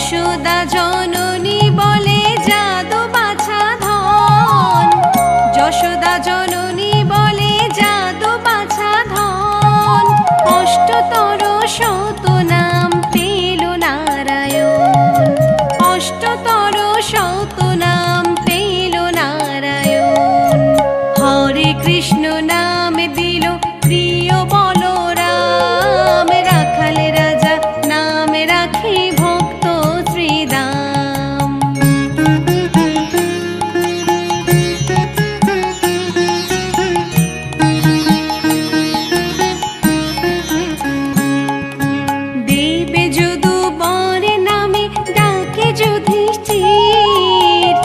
যশোদা জননী বলে যাদু বাছা ধন, যশোদা জননী বলে যাদু বাছা ধন, অষ্টতর শত নাম পেল নারায়ণ, অষ্টতর শত নাম পেল নারায়ণ। হরে কৃষ্ণ নাম দিল প্রিয় বলরাম, রাখাল রাজা নাম রাখে ভক্ত শ্রীদাম। দেবে যদু বর নামে ডাকে যুধিষ্ঠির,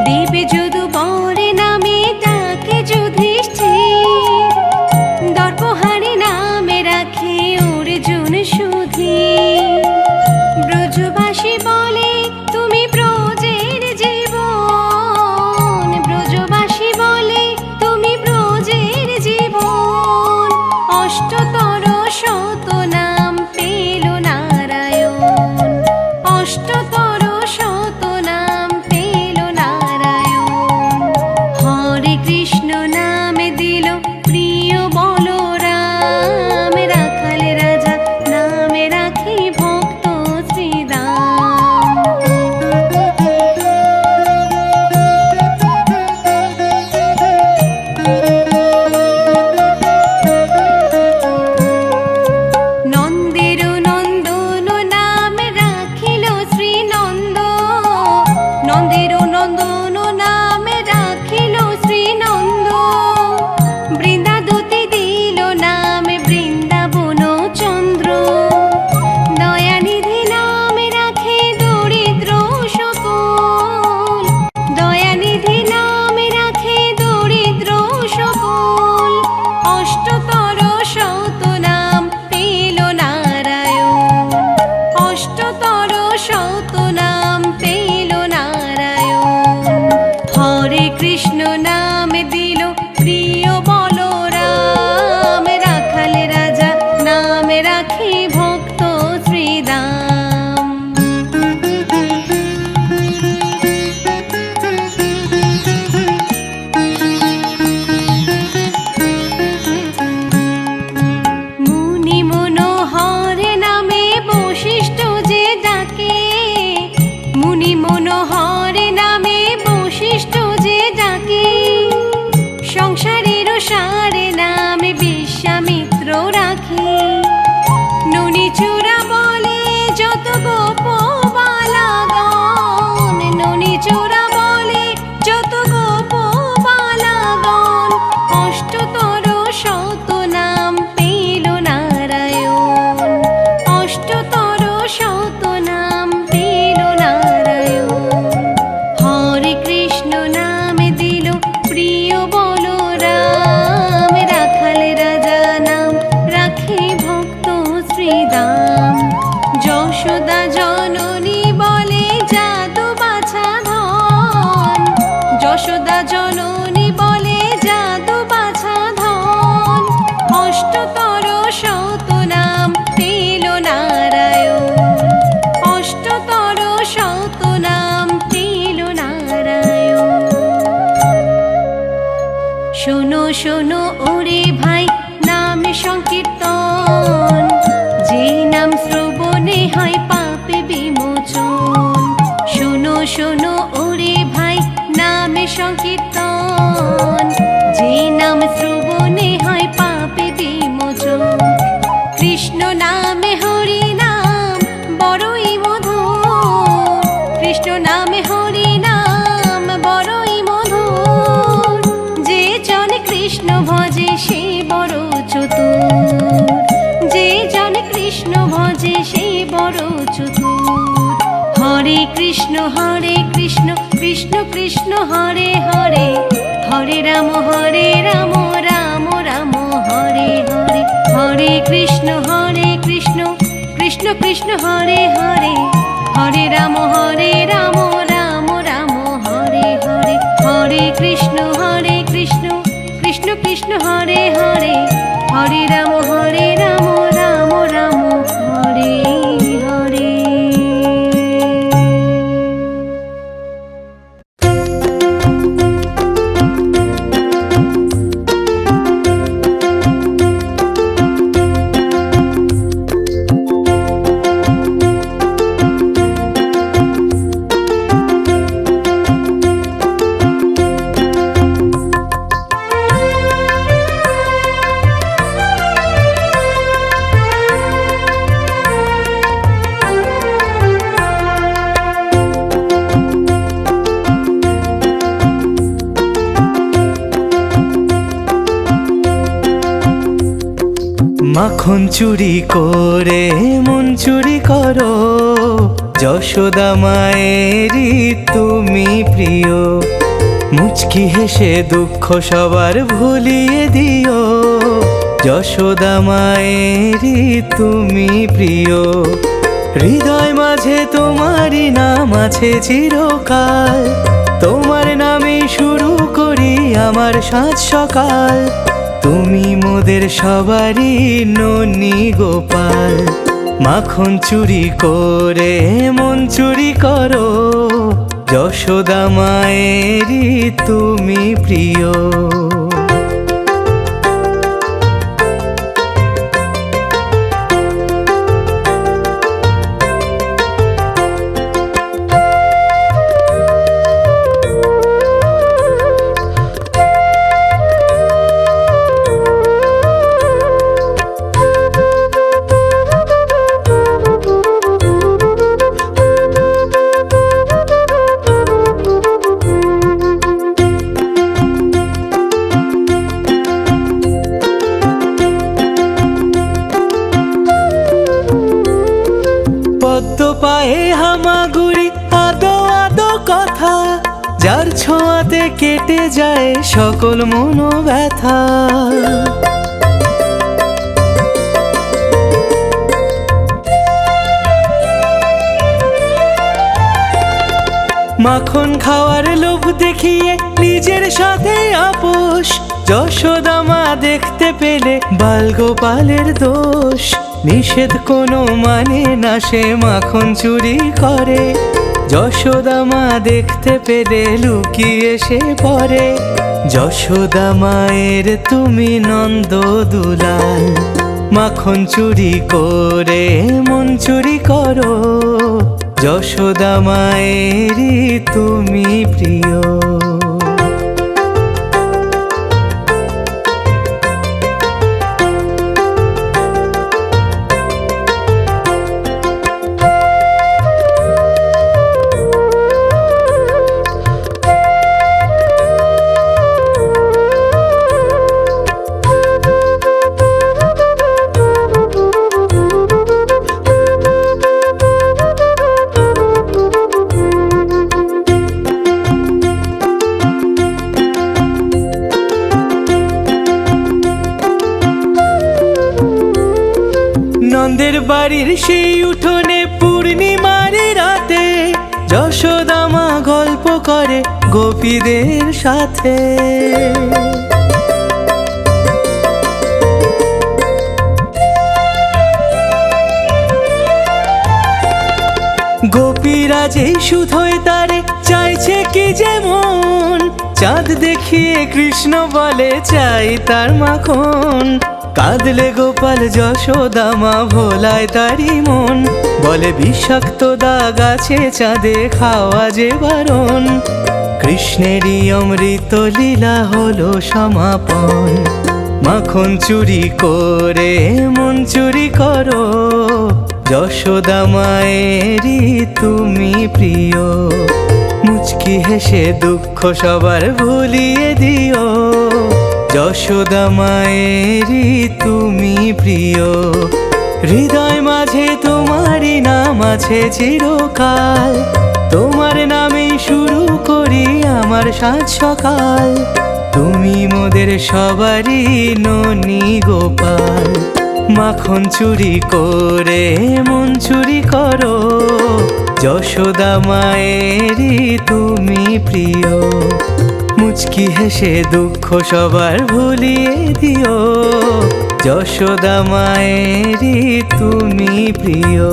দেবে যদু বর নামে ডাকে যুধিষ্ঠির, দর্পহারি নামে রাখে অর্জুন সুধীর। ব্রজবাসী বলে তুমি ব্রজের জীবন, ব্রজবাসী বলে তুমি ব্রজের জীবন, অষ্টতর শত নাম পেল নারায়ণ, অষ্টতর শত নাম পেল নারায়ণ। হরে কৃষ্ণ নাম দিল প্রিয় বলরাম, রাখাল রাজা নামে রাখে ভক্ত শ্রীদাম। নন্দের নন্দন নাম রাখিল শ্রীনন্দ, নন্দের নন্দন নাম রাখিল শ্রীনন্দ, বৃন্দাদূতি দিল নাম বৃন্দাবন চন্দ্র, দয়ানিধি নাম রাখে দরিদ্র সকল, দয়ানিধি নাম রাখে দরিদ্র সকল, অষ্টতর শত নাম পেল নারায়ণ, অষ্টতর শত নাম পেল নারায়ণ। হরে কৃষ্ণ নাম দিল প্রিয় বলরাম, রাখাল রাজা নাম রাখে ভক্ত শ্রীদাম। মুনি মনোহর নামে বশিষ্ঠ যে ডাকে, মুনি মনোহর নামে বশিষ্ঠ যে ডাকে, সংসারের সারে নামে বিশ্বামিত্র রাখে, ননি চূড়া বলে যত গোপবালাগণ, ননি চূড়া বলে যত গোপবালাগণ, অষ্টতর শত নাম পেল নারায়ণ, অষ্টতর শত নাম পেল নারায়ণ। হরে কৃষ্ণ নাম দিল প্রিয় বলরাম, রাখাল রাজা নাম রাখে ভক্ত শ্রীদাম। যশোদা জননী বলে যাদু বাছা ধন, যশোদা জননী বলে যাদু বাছা ধন, অষ্টতর শত নাম পেল নারায়ণ, অষ্টতর শত নাম পেল নারায়ণ। শোনো শোনো ওরে ভাই নাম সংকীর্তন, যে নাম শ্রবণে হয় পাপ বিমোচন। শোনো শোনো ওরে ভাই নাম সংকীর্তন, যে নাম শ্রবণে হয় পাপ বিমোচন। কৃষ্ণ নামে হরি নাম বড়ই মধুর, কৃষ্ণ নামে হরি নাম বড়ই মধুর, যে জন কৃষ্ণ ভজে সে বড় চতুর, যে জন কৃষ্ণ ভজে সে বড় চতুর। হরে কৃষ্ণ কৃষ্ণ কৃষ্ণ হরে হরে, হরে রাম রাম রাম হরে হরে, হরে কৃষ্ণ কৃষ্ণ কৃষ্ণ হরে হরে, হরে রাম রাম রাম হরে হরে, হরে কৃষ্ণ কৃষ্ণ কৃষ্ণ হরে হরে, হরে রাম রাম রাম হরে হরে। মাখন চুরি করে মন চুরি করো, যশোদা মায়েরই তুমি প্রিয়। মুচকি হেসে দুঃখ সবার ভুলিয়ে দিও, যশোদা মায়েরই তুমি প্রিয়। হৃদয় মাঝে তোমারই নাম আছে চিরকাল, তোমার নামে শুরু করি আমার সাজ সকাল। তুমি মোদের সবারই ননি গোপাল, মাখন চুরি করে মন চুরি করো, যশোদা মায়েরই তুমি প্রিয়। পায়ে হামাগুড়ি আদো আদো কথা, যার ছোঁয়াতে কেটে যায় সকল মনোব্যথা। মাখন খাওয়ার লোভ দেখিয়ে নিজের সাথে আপোষ, যশোদা মা দেখতে পেলে বালগোপালের দোষ। নিষেধ কোনো মানে না সে মাখন চুরি করে, যশোদা মা দেখতে পেলে লুকিয়ে সে পড়ে। যশোদা মায়ের তুমি নন্দ দুলাল, মাখন চুরি করে মন চুরি করো, যশোদা মায়েরই তুমি প্রিয়। নন্দের বাড়ির সেই উঠোনে পূর্ণিমার রাতে, যশোদা মা গল্প করে গোপীদের সাথে। গোপীরা যেই শুধোয় তারে চাইছে কি যেমন, চাঁদ দেখিয়ে কৃষ্ণ বলে চাই তার মাখন। কাঁদলে গোপাল যশোদা মা ভোলায় তারি মন, বলে বিষাক্ত দাগ আছে চাঁদে খাওয়া যে বারণ। কৃষ্ণেরই অমৃত লীলা হলো সমাপন, মাখন চুরি করে মন চুরি করো, যশোদা মায়েরই তুমি প্রিয়। মুচকি হেসে দুঃখ সবার ভুলিয়ে দিও, যশোদা মায়েরই তুমি প্রিয়। হৃদয় মাঝে তোমারই নাম আছে চিরকাল, তোমার নামে শুরু করি আমার সাজ সকাল। তুমি মোদের সবারই ননি গোপাল, মাখন চুরি করে মন চুরি করো, যশোদা মায়েরই তুমি প্রিয়। মুচকি হেসে দুঃখ সবার ভুলিয়ে দিও, যশোদা মায়েরই তুমি প্রিয়।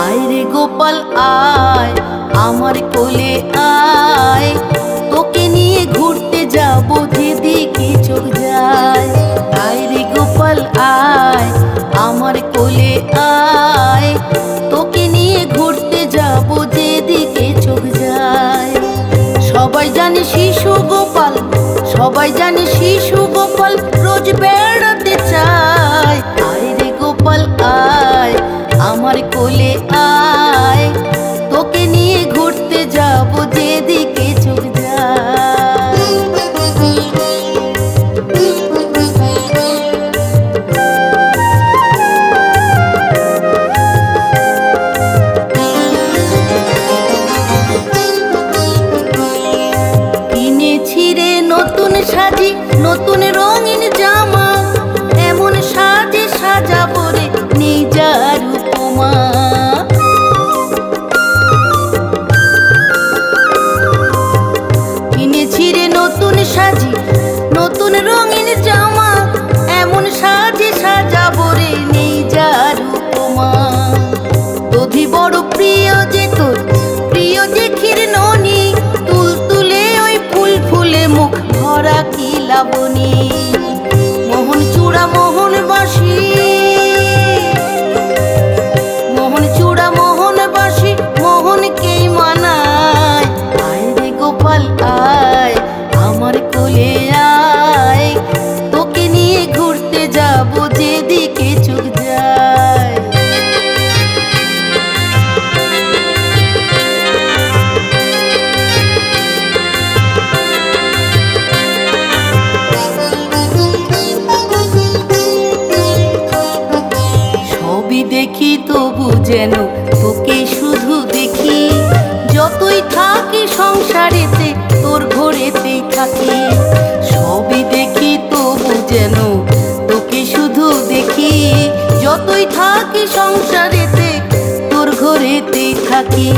আয় রে গোপাল আয়, আমার কোলে আয়, তোকে নিয়ে ঘুরতে যাবো যেদিকে চোখ যায়। আয় রে গোপাল আয়, আমার কোলে আয়, তোকে নিয়ে ঘুরতে যাবো যেদিকে চোখ যায়। সবাই জানে শিশু গোপাল, সবাই জানে শিশু গোপাল রোজ বেড় কোলে আয়, তোকে নিয়ে ঘুরতে যাব যেদিকে চোখ যায়। কিনেছি রে নতুন সাজি নতুন রঙিন জামা, এমন সাজে সাজাবো রে নেই যার উপমা। কিনেছি রে নতুন সাজি নতুন রঙিন জামা, এমন সাজে সাজাবো রে নেই যার উপমা। তোধি বড় প্রিয় যে তোর প্রিয় যে ক্ষীর ননি, তুল তুলে ওই ফুল ফুলে মুখ ভরা কি লাবণী। মোহন চূড়া মোহন বাঁশি, মোহন চূড়া মোহন বাঁশি মোহনকেই মানায়। আয় রে গোপাল আয় আমার কোলে আয়, তোকে নিয়ে ঘুরতে যাব যেদিকে চোখ যায়। সবই দেখি তবু যেন তোকে শুধু দেখি, যতই থাকি সংসারেতে তোর ঘরেতেই থাকি। সবই দেখি তবু যেন তোকে শুধু দেখি, যতই থাকি সংসারেতে তোর ঘরেতেই থাকি।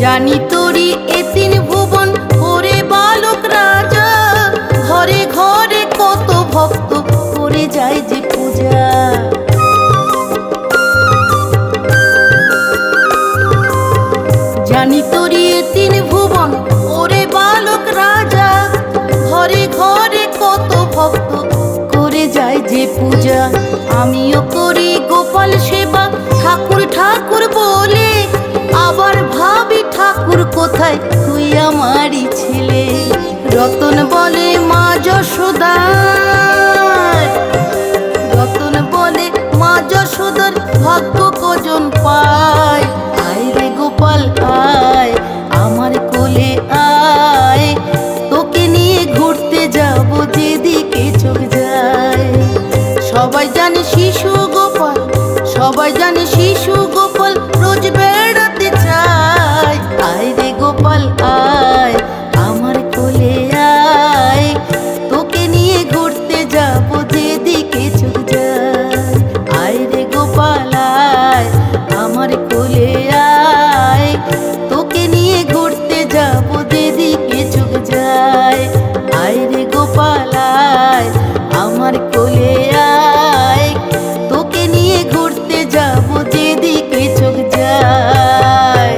জানি তোরই এ তিন ভুবন ওরে বালক রাজা, ঘরে ঘরে কত ভক্ত করে যায় যে পূজা। জানি তোরই এ তিন ভুবন ওরে বালক রাজা, ঘরে ঘরে কত ভক্ত করে যায় যে পূজা। আমিও করি গোপাল সেবা ঠাকুর ঠাকুর বলে, আবার ভাবি ঠাকুর কোথায় তুই আমারই ছেলে। রতন বলে মা যশোদার, রতন বলে মা যশোদার ভাগ্য কজন পায়। আয় রে গোপাল আয় আমার কোলে আয়, তোকে নিয়ে ঘুরতে যাব যেদিকে চোখ যায়। সবাই জানে শিশু গোপাল, সবাই জানে শিশু গোপাল রোজ বেড়াতে চায়। আয় রে গোপাল আয় আমার কোলে আয়, তোকে নিয়ে ঘুরতে যাব যেদিকে চোখ যায়। আয় রে গোপাল আয় আমার কোলে আয়, তোকে নিয়ে ঘুরতে যাব যেদিকে চোখ যায়। আয় রে গোপাল আয় আমার কোলে আয়, তোকে নিয়ে ঘুরতে যাব যেদিকে চোখ যায়।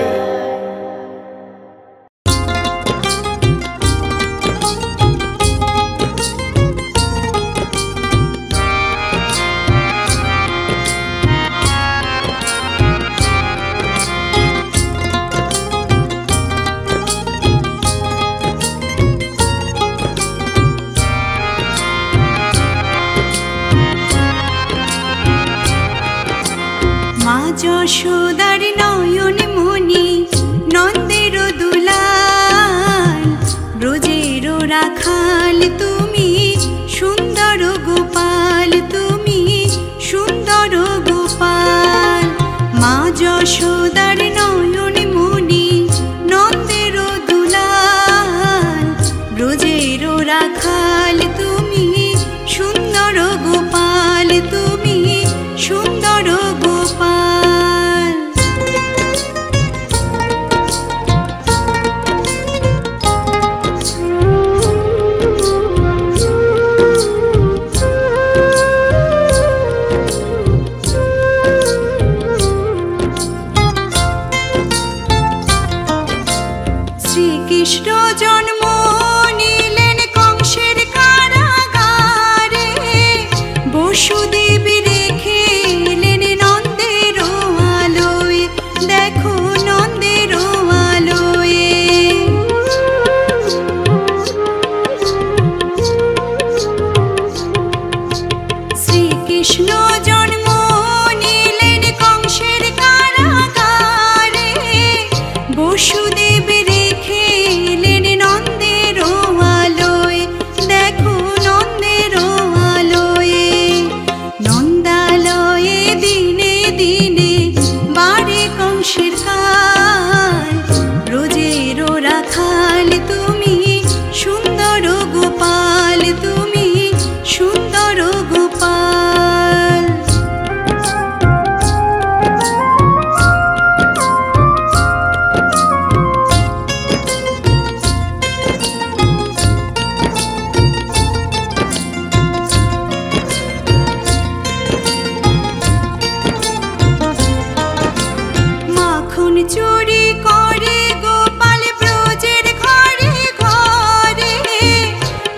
মা যশোদার নয়ন মনি নন্দের দুলাল, ব্রজের রাখাল তুমি সুন্দর গোপাল, তুমি সুন্দর গোপাল। মা যশোদার নয়ন মনি নন্দের দুলাল, ব্রজের রাখাল তুমি সুন্দর গোপাল, তুমি সুন্দর গোপাল। শ্রীকৃষ্ণ জন্ম নিলেন কংসের কারাগারে, বসুদেব রেখে এলেন নন্দের আলোয়, দেখো নন্দের আলোয়। শ্রীকৃষ্ণ জন্ম নিলেন কংসের কারাগারে, চুরি করে গোপাল ব্রজের ঘরে ঘরে,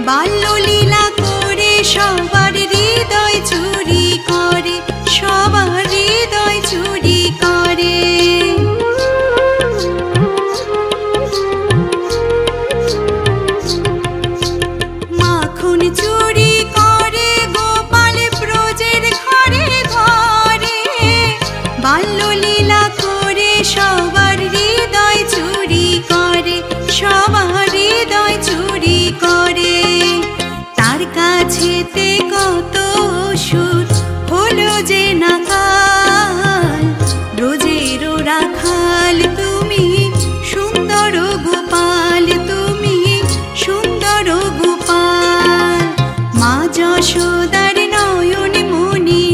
বাল্যলীলা করে সবার হৃদয় চুরি করে, সবার হৃদয় চুরি করে। মাখন চুরি করে গোপাল ব্রজের ঘরে ঘরে, বাল্যলীলা করে সবার হৃদয় চুরি করে, সবার হৃদয় চুরি করে। তার কাছেতে কত ওষুধ হলো যে নাকাল, ব্রজের রাখাল তুমি সুন্দর গোপাল, তুমি সুন্দর গোপাল। মা যশোদার নয়ন মণি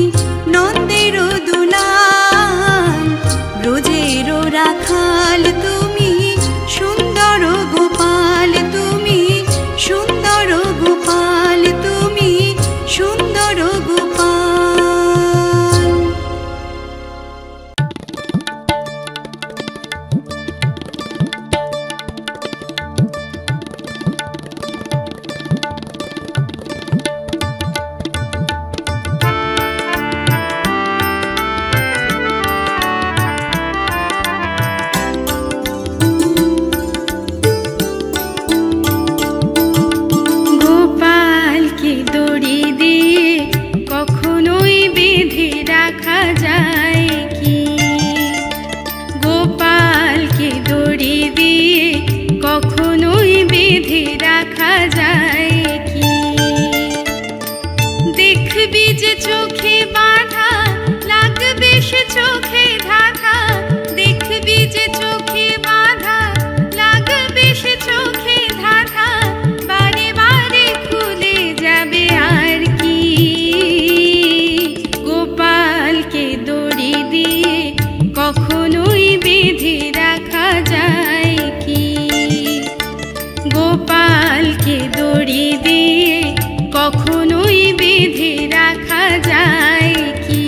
নন্দের দুলাল, ব্রজের রাখাল তুমি সুন্দর গোপাল, তুমি সুন্দর গোপাল, তুমি সুন্দর গোপাল। গোপালকে দড়ি দিয়ে কখনোই বেঁধে রাখা যায় কি? গোপালকে দড়ি দিয়ে কখনোই বেঁধে রাখা যায় কি? দেখবি যে চোখে বাঁধা, লাগবে সে চোখে ধাঁধা, দেখবি যে চোখে বাঁধা, লাগবে সে চোখে ধাঁধা, বারে বারে খুলে যাবে আর কি? গোপালকে দড়ি দিয়ে কখনোই বেঁধে রাখা যায় কি? গোপালকে দড়ি দিয়ে কখনোই বেঁধে রাখা যায় কি?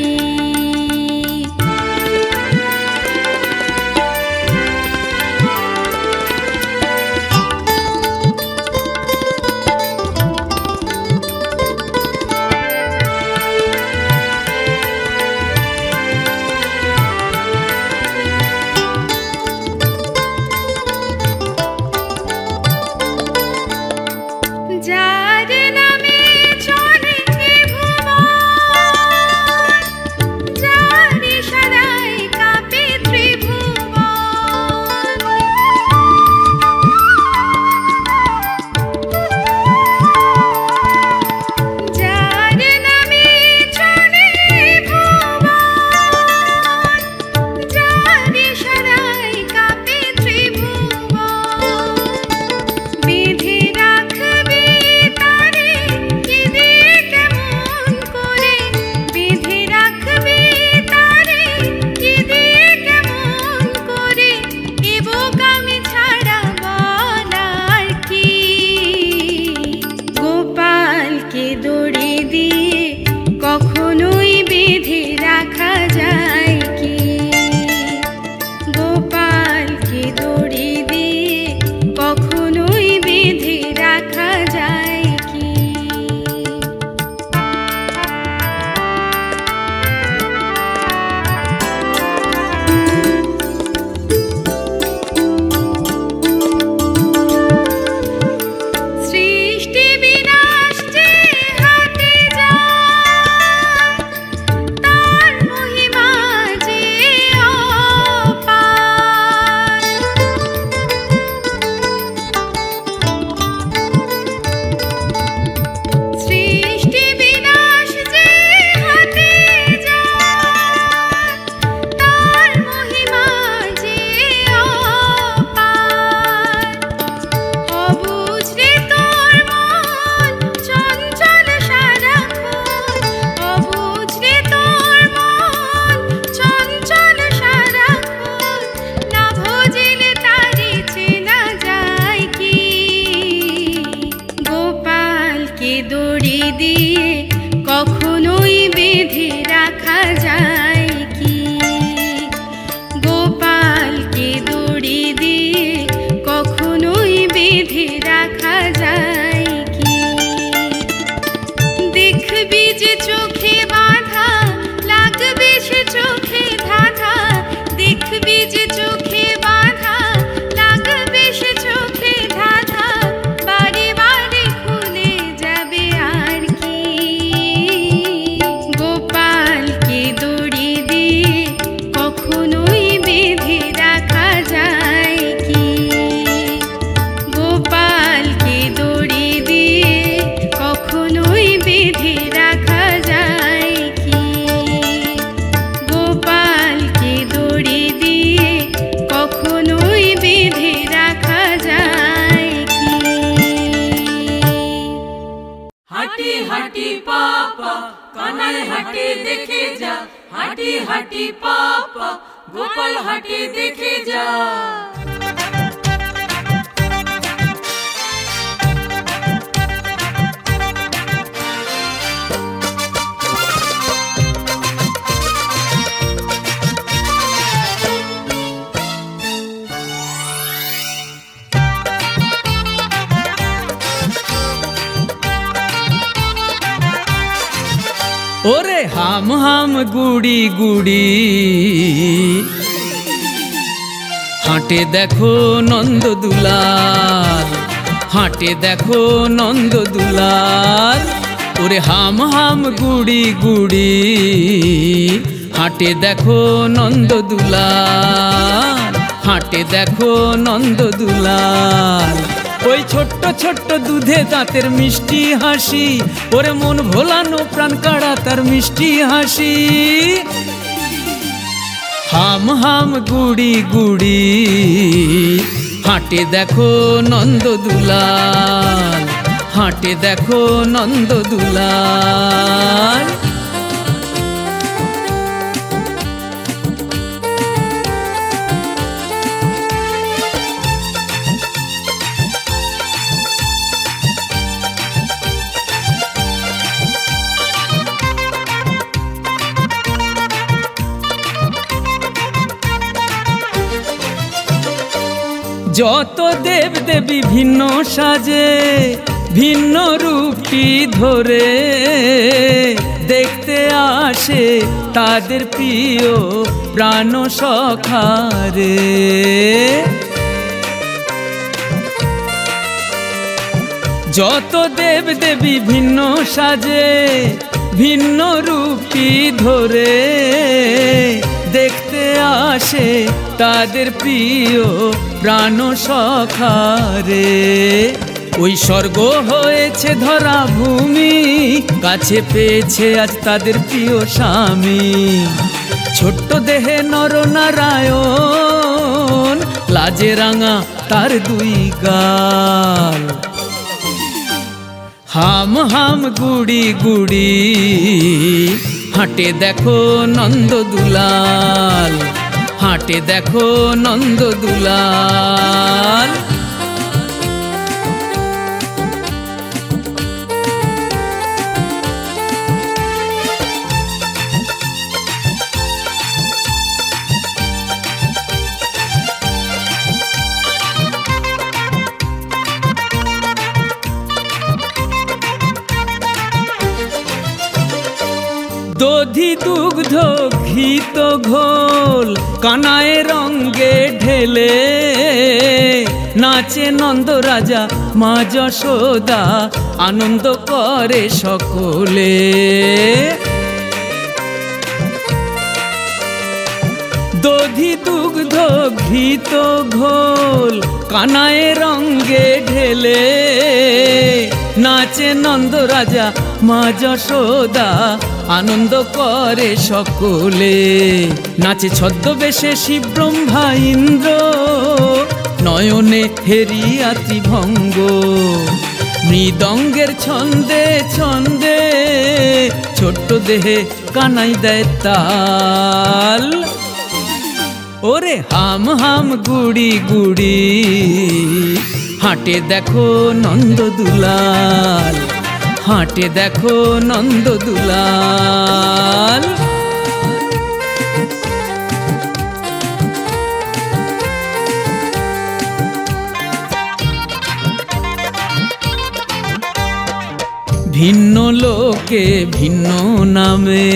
যার যে চোখে বাঁধা লাগবে সে চোখে ধাঁধা বারে বারে খুলে যাবে আর কি গোপালকে দড়ি দিয়ে কখনোই বেঁধে রাখা যায় কি গোপালকে দড়ি দিয়ে কখনোই বেঁধে রাখা যায় কি গোপালকে দড়ি দিয়ে কখনোই বেঁধে রাখা যায় কি হাঁটি হাঁটি পাপা কানাই হাঁটে দেখে যা হাঁটি হাঁটি পাপা গোপাল হাঁটে দেখে যা ওরে হাম হাম গুড়ি গুড়ি হাঁটে দেখো নন্দ দুলাল হাঁটে দেখো নন্দ দুলাল ওরে হাম হাম গুড়ি গুড়ি হাঁটে দেখো নন্দ দুলাল হাঁটে দেখো নন্দ দুলাল ওই ছোট্ট ছোট্ট দুধে দাঁতের মিষ্টি হাসি ওরে মন ভোলানো প্রাণ কাড়া তার মিষ্টি হাসি হাম হাম গুড়ি গুড়ি হাঁটে দেখো নন্দ দুলাল হাঁটে দেখো নন্দ দুলাল যত দেব দেবী ভিন্ন সাজে ভিন্ন রূপটি ধরে দেখতে আসে তাদের প্রিয় প্রাণ সখারে যত দেব দেবী ভিন্ন সাজে ভিন্ন রূপটি ধরে দেখতে আসে তাদের প্রিয় প্রাণ সখারে ওই স্বর্গ হয়েছে ধরা ভূমি কাছে পেয়েছে আজ তাদের প্রিয় স্বামী ছোট্ট দেহে নরনারায়ণ লাজে রাঙা তার দুই গাল হাম হাম গুড়ি গুড়ি হাঁটে দেখো নন্দ দুলাল হাঁটে দেখো নন্দ দুলাল দধি দুগ্ধ ঘিত ঘোল কানায় রঙ্গে ঢেলে নাচে নন্দ রাজা মা যশোদা আনন্দ করে সকলে দধি দুগ্ধ ঘিত ঘোল কানায় রঙ্গে ঢেলে নাচে নন্দ রাজা মা যশোদা আনন্দ করে সকলে নাচে ছদ্মবেশে শিব ব্রহ্মা ইন্দ্র নয়নে হেরিয়া ত্রিভঙ্গ মৃদঙ্গের ছন্দে ছন্দে ছোট্ট দেহে কানাই দেয় তাল ওরে হাম হাম গুড়ি গুড়ি হাঁটে দেখো নন্দ দুলাল হাঁটে দেখো নন্দ দুলাল ভিন্ন লোকে ভিন্ন নামে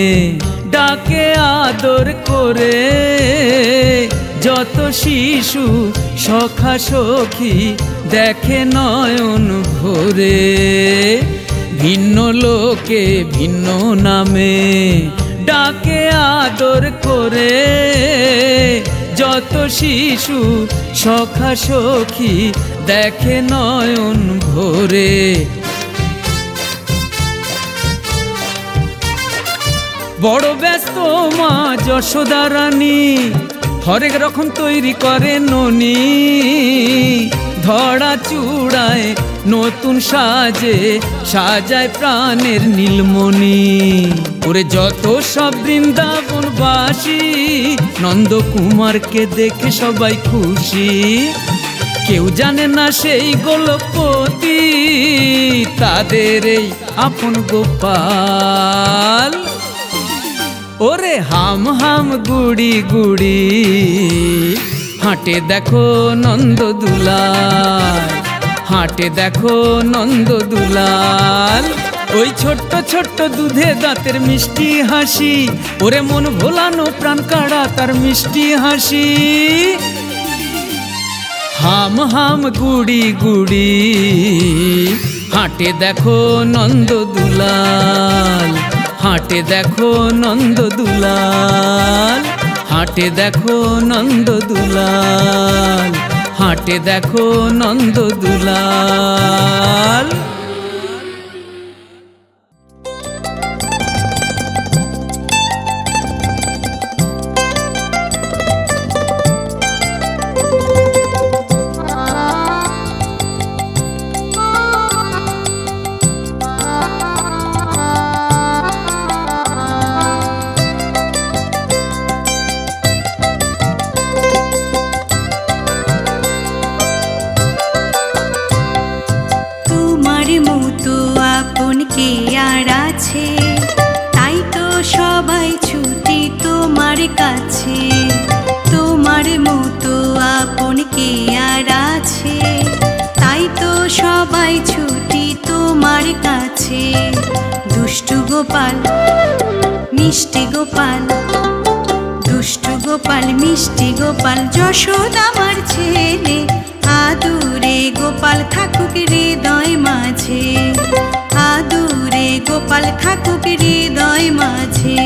ডাকে আদর করে যত শিশু সখা সখী দেখে নয়ন ভরে, ভিন্ন লোকে ভিন্ন নামে ডাকে আদর করে। যত শিশু সখা সখী দেখে নয়ন ভরে। বড় ব্যস্ত মা যশোদা রানী, হরেক রকম তৈরি করে ননি, ধরা চূড়ায় নতুন সাজে সাজায় প্রাণের নীলমণি। ওরে যত সব বৃন্দাবনবাসী নন্দকুমারকে দেখে সবাই খুশি। কেউ জানে না সেই গোলকপতি তাদের এই আপন গোপাল। ওরে হাম হাম গুড়ি গুড়ি হাঁটে দেখো নন্দ দুলাল, হাঁটে দেখো নন্দ দুলাল। ওই ছোট্ট ছোট্ট দুধে দাঁতের মিষ্টি হাসি, ওরে মন ভোলানো প্রাণ কাড়া তার মিষ্টি হাসি। হাম হাম গুড়ি গুড়ি হাঁটে দেখো নন্দ দুলাল, হাঁটে দেখো নন্দ দুলাল, হাঁটে দেখো নন্দ দুলাল, হাঁটে দেখো নন্দ দুলাল। তাই তো সবাই ছুটি তোমার কাছে, তোমার মতো আপন কে আর আছে। তাই তো সবাই ছুটি তোমার কাছে। দুষ্টু গোপাল মিষ্টি গোপাল, দুষ্টু গোপাল মিষ্টি গোপাল, যশোদা আমার ছেলে। আদুরে গোপাল থাকুক হৃদয় মাঝে, আদুরে গোপাল থাকুক হৃদয় মাঝে।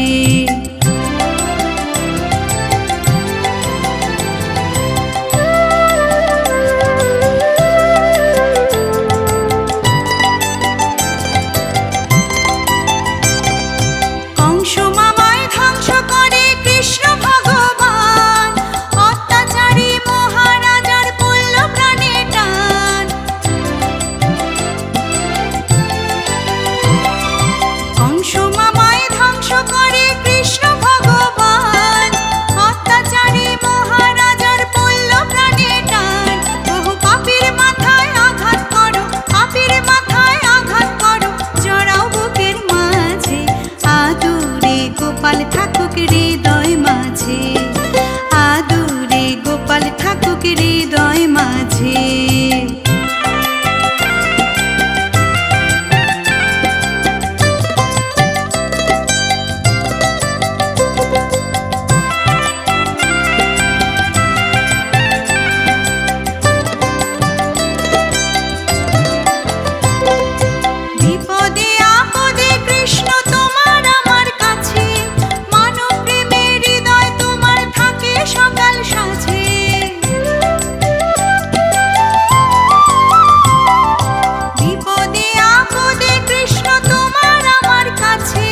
কংস মামায় ধ্বংস করে কৃষ্ণ ভগবান, অত্যাচারী মহারাজার পড়ল প্রাণে টান। কংস মামায় ধ্বংস করে কৃষ্ণ ভগবান, অত্যাচারী মহারাজার পড়ল প্রাণে টান। বহু পাপীর মাথায় আঘাত করো, পাপীর মাথায় আঘাত করো, জড়াও বুকের মাঝে। আদুরে গোপাল থাকুক হৃদয় মাঝে, আদুরে গোপাল থাকুক হৃদয় মাঝে। বিপদে আপদে কৃষ্ণ তোমার আমার কাছে, মানব প্রেমের হৃদয় তোমার থাকে সকাল সাঁঝে। বিপদে আপদে কৃষ্ণ তোমার আমার কাছে,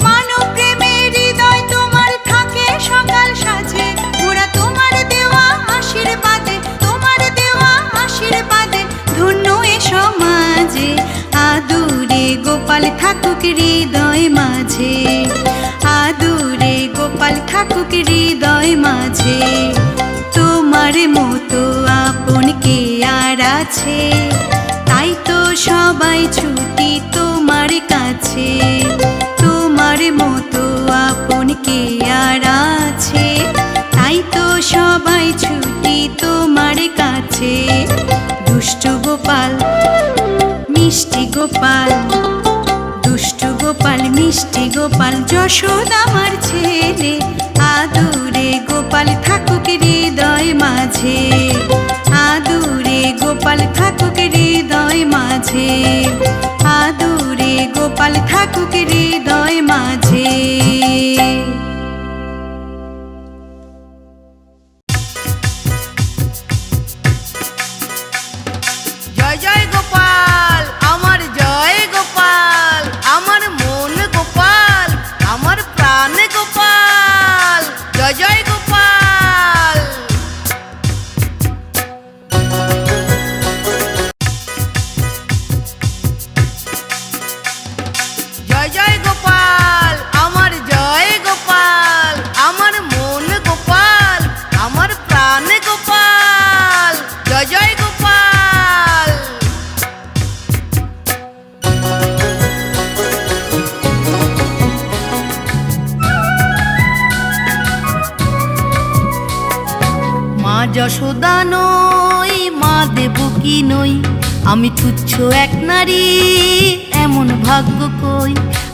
মানব প্রেমের হৃদয় তোমার থাকে সকাল সাঁঝে। ওরা তোমার দেওয়া আশীর্বাদে, তোমার দেওয়া আশীর্বাদে ধন্য এ সমাজে। আদুরে গোপাল থাকুক হৃদয় মাঝে, আদুরে গোপাল থাকুক হৃদয় মাঝে। তোমার মতো আপন কে আর আছে, তাই তো সবাই ছুটি তোমার কাছে। তোমার মতো আপন কে আর আছে, তাই তো সবাই ছুটি তোমার কাছে। দুষ্টু গোপাল মিষ্টি গোপাল, দুষ্টু গোপাল মিষ্টি গোপাল, যশোদা আমার ছেলে। আদুরে গোপাল থাকুক হৃদয় মাঝে, আদুরে গোপাল থাকুক হৃদয় মাঝে, আদুরে গোপাল থাকুক হৃদয় মাঝে। জয় জয় গোপাল, আমার জয় গোপাল, আমার মন গোপাল, আমার প্রাণ গোপাল, জয় জয় গোপাল। জয় জয় গোপাল, আমার জয় গোপাল, আমার মন গোপাল, আমার প্রাণ গোপাল, জয় জয় গোপাল। মা যশোদা নই, মা দেবকী নই, আমি তুচ্ছ এক নারী, এমন ভাগ্য কই।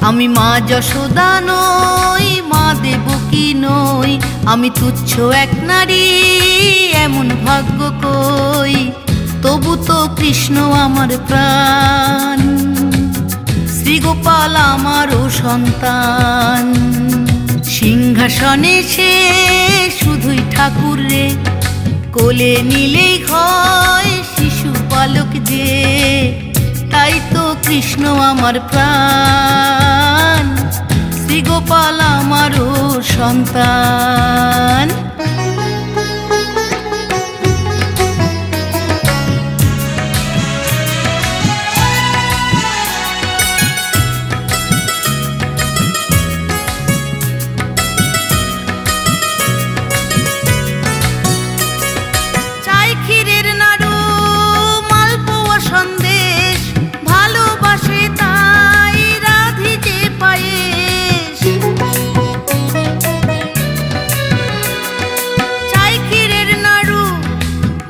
আমি মা যশোদা নই, মা দেবকী নই, আমি তুচ্ছ এক নারী, এমন ভাগ্য কই। তবু তো কৃষ্ণ আমার প্রাণ, শ্রীগোপাল আমারও সন্তান। সিংহাসনে সে শুধুই ঠাকুর রে, কোলে নিলেই হয় শিশু বালক যে। তাই তো কৃষ্ণ আমার প্রাণ, শ্রীগোপাল আমারও সন্তান। চাই ক্ষীরের নাড়ু, মালপোয়া সন্দেশ, ভালোবাসে তাই রাধিতে পায়েস। চাই ক্ষীরের নাড়ু,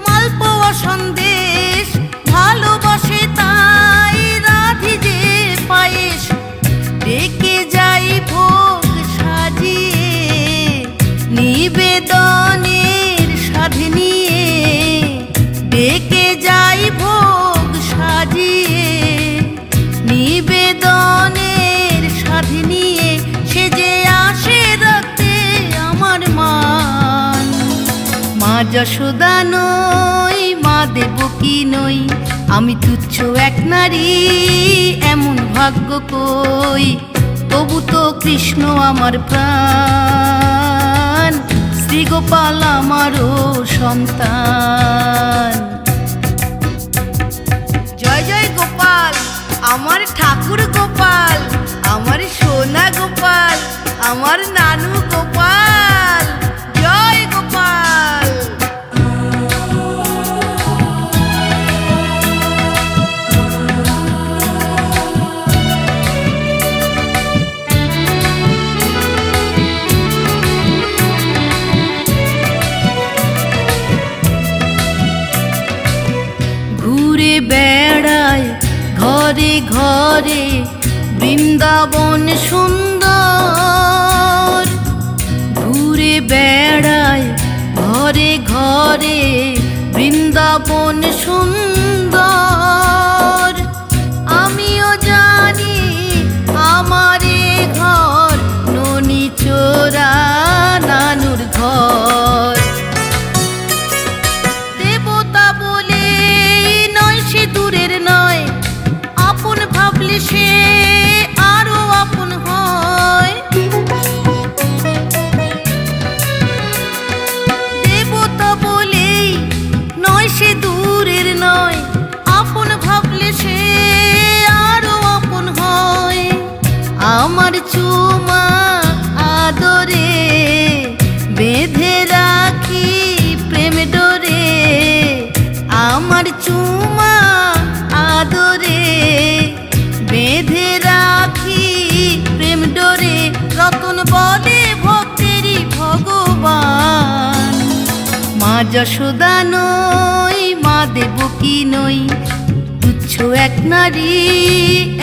মালপোয়া সন্দেশ, ভালোবাসে তাই রাধিতে পায়েস। ডেকে যাই ভোগ সাজিয়ে, নিবেদনের সাধ নিয়ে। ডেকে যাই ভোগ সাজিয়ে, নিবেদনের সাধ নিয়ে। সে যে আসে রাখতে আমার মান। মা যশোদা নই, মা দেবকী নই, আমি তুচ্ছ এক নারী, এমন ভাগ্য কই। তবু তো কৃষ্ণ আমার প্রাণ, শ্রীগোপাল আমারও সন্তান। জয় জয় গোপাল, আমার ঠাকুর গোপাল, আমার সোনা গোপাল, আমার নানু গোপাল, জয় গোপাল। ঘুরে বেড়ায় ঘরে ঘরে, বৃন্দাবন সুন্দর। ঘুরে বেড়ায় ঘরে ঘরে, বৃন্দাবন সুন্দর। আমিও জানি আমার ঘর ননি চোরা নানুর ঘর। দেবতা বলে নয় সে দূরের নয়, আপন ভাবলে সে আরো আপন হয়। দেবতা বলে নয় সে দূরের নয়, আপন ভাবলে সে আরো আপন হয়। আমার চুমা আদরে বেঁধে রাখি প্রেম ডোরে। আমার চুমা আদরে বেঁধে রাখি প্রেম ডোরে। রতন বলে ভক্তেরই ভগবান। মা যশোদা নই, মা দেবকী নই, তুচ্ছ এক নারী,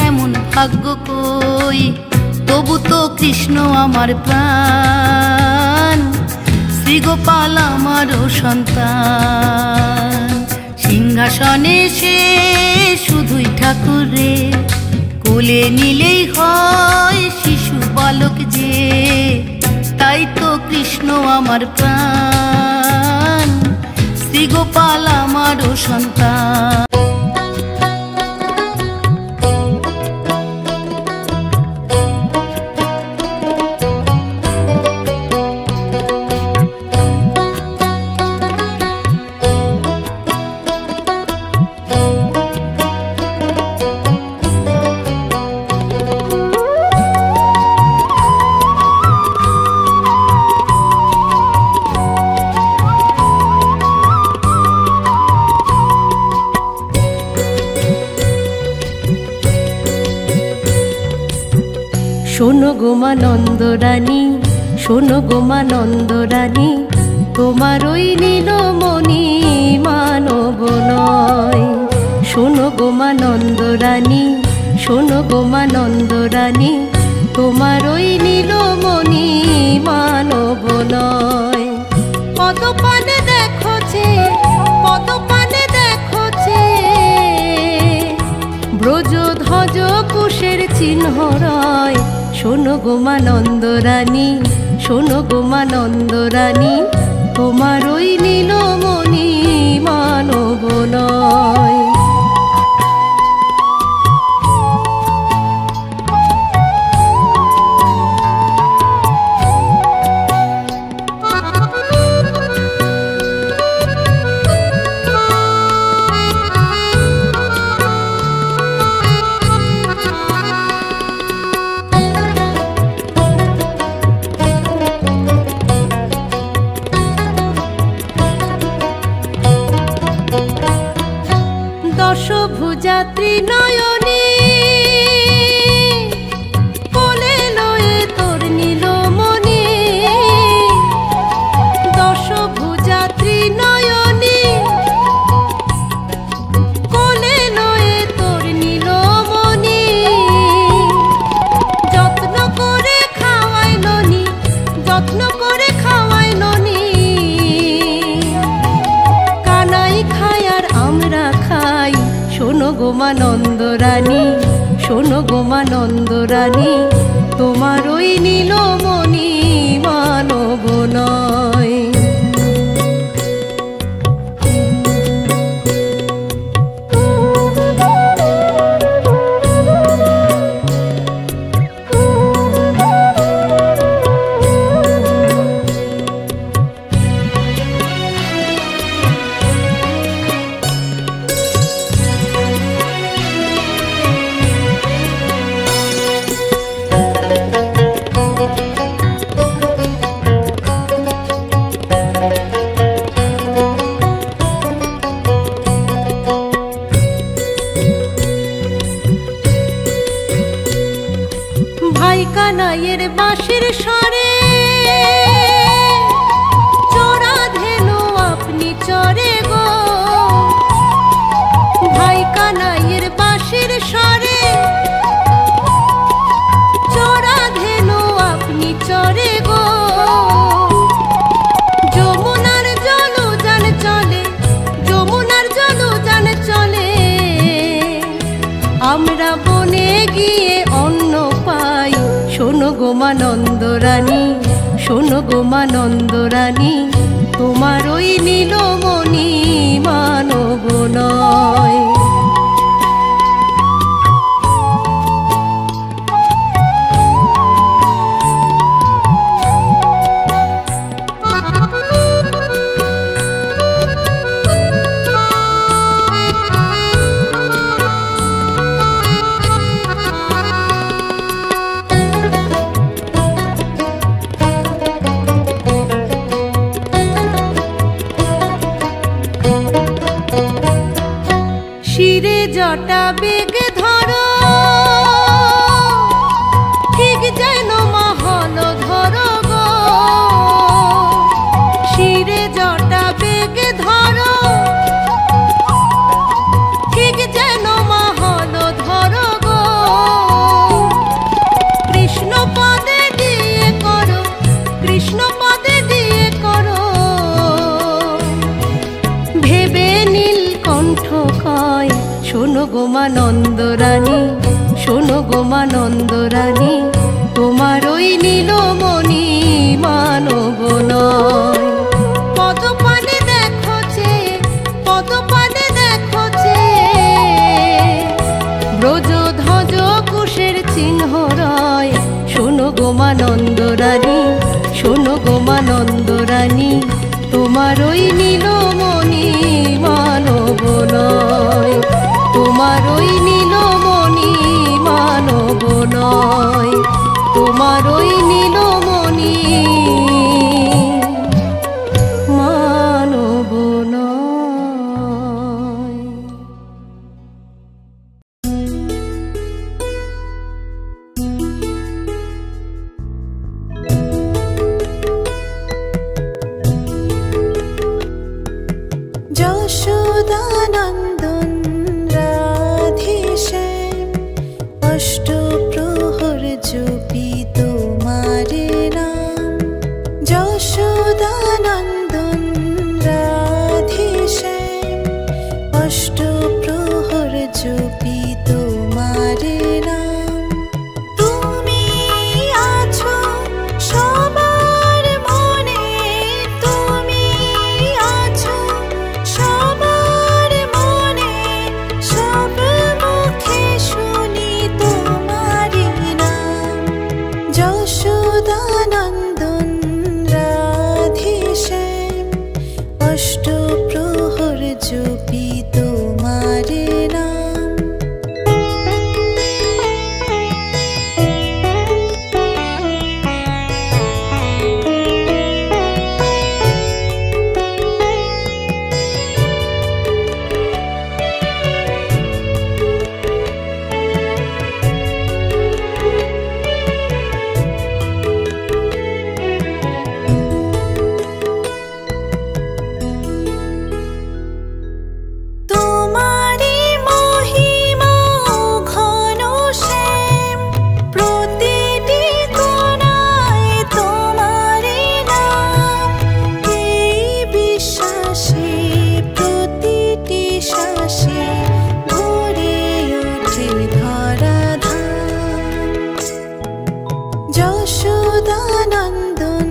এমন ভাগ্য কই। তবু তো কৃষ্ণ আমার প্রাণ, শ্রীগোপাল আমারও সন্তান। সিংহাসনে সে শুধুই ঠাকুরে, কোলে নিলেই হয় শিশু বালক যে। তাই তো কৃষ্ণ আমার প্রাণ, শ্রীগোপাল আমারও সন্তান। শোনো গো মা নন্দরানী, শোনো গো মা নন্দরানী, তোমার ওই নীলমণি মানব নয়। শোনো গো মা নন্দরানী, শোনো গো মা নন্দরানী, তোমার ওই নীলমণি মানব নয়। পদপানে দেখো যে, পদপানে দেখো যে, ব্রজ ধ্বজ কুশের চিহ্ন রয়। শোনো গো মা নন্দরানী, শোনো গো মা নন্দরানী, তোমার ওই নীলমণি মানব নয়। দশভুজা ত্রিনয়নী, কোলে লয়ে তোর নীলমণি। দশভুজা ত্রিনয়নী, কোলে লয়ে তোর নীলমণি। যত্ন করে খাওয়াই ননি, যত্ন করে খাওয়াই ননি। কানাই খায় আর আমরা খাই। শোনো গো মা নন্দরানী, শোনো গো মা নন্দরানী, তোমার ওই নীলমণি মানব নয়। ভাই কানাইয়ের বাঁশির স্বরে, চোরা ধেনু আপনি চরে গো। ভাই কানাইয়ের বাঁশির স্বরে, চোরা ধেনু আপনি চরে গো। যমুনার জলযান চলে, যমুনার জলযান চলে। আমরা বনে গিয়ে অন্ন পাই। শোনো গো মা নন্দরানী, শোনো গো মা নন্দরানী, তোমার ওই নীলমণি মানব নয়। শিরে জটা বেগ ধরো, ঠিক যেন মহল ধরো গো। শিরে জটা বেগ ধরো, ঠিক যেন মহল ধরো গো। কৃষ্ণ পদে দিয়ে করো, কৃষ্ণ পদে দিয়ে করো। শোনো গো মা নন্দরানী, শোনো গো মা নন্দরানী, তোমার ওই নীলমণি মানব নয়। পদপানে দেখো যে, পদপানে দেখো যে, ব্রজধ্বজ কুশের চিহ্ন রয়। শোনো গো মা নন্দরানী, শোনো গো মা নন্দরানী, তোমার ওই নীলমণি মানব নয়, তোমার ওই নীলমণি মানব নয়, তোমার ওই নীলমণি মানব নয়। যশোদানন্দন রাধেশ্যাম, অষ্টপ্রহর জপি তোমার নাম। যশোদানন্দন রাধেশ্যাম, অষ্টপ্রহর জপি তোমার নাম। তুমি আছো সবার মনে, তুমি আছো সবার মনে, সব মুখে শুনি তোমার নাম। যশোদানন্দন রাধেশ্যাম, অষ্টপ্রহর জপি তোমার নাম। তোমারি মহিমা ঘন শ্যাম, প্রতিটি কোণায় তোমারি নাম। এই বিশ্বাসে প্রতিটি শ্বাসে ভরে ওঠে ধরাধাম। যশোদানন্দন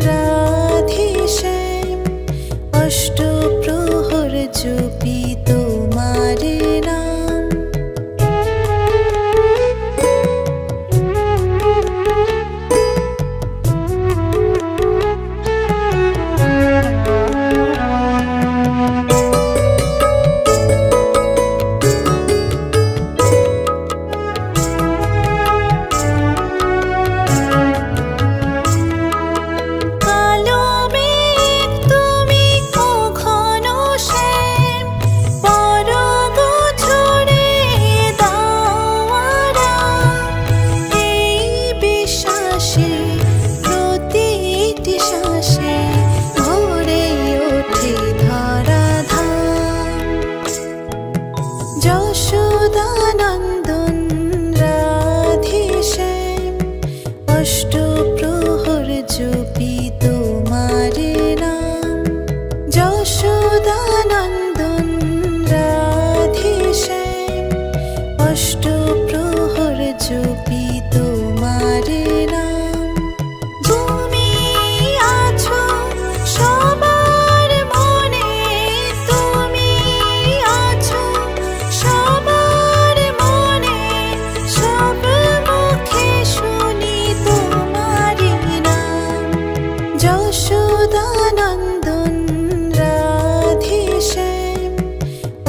রাধেশ্যাম, অষ্টপ্রহর জপি তোমার নাম। কালো মেঘ তুমি ও ঘন শ্যাম, পরগ ছড়ে দাও আরাম। এই বিশ্বাসে প্রতিটি শ্বাসে ভরে ওঠে ধরাধাম। যশোদানন্দন রাধেশ্যাম, অষ্টপ্রহর জপি তোমার নাম। যশোদানন্দন রাধেশ্যাম, অষ্টপ্রহর জপি তোমার নাম। তুমি আছো সবার মনে, তুমি আছো সবার মনে, সব মুখে শুনি তোমার নাম। যশোদানন্দন রাধেশ্যাম,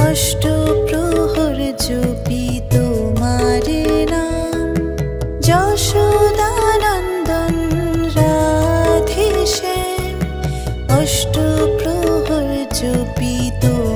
অষ্টপ্রহর জপি তোমার নাম। যশোদানন্দন রাধেশ্যাম, অষ্টপ্রহর জপি তোমার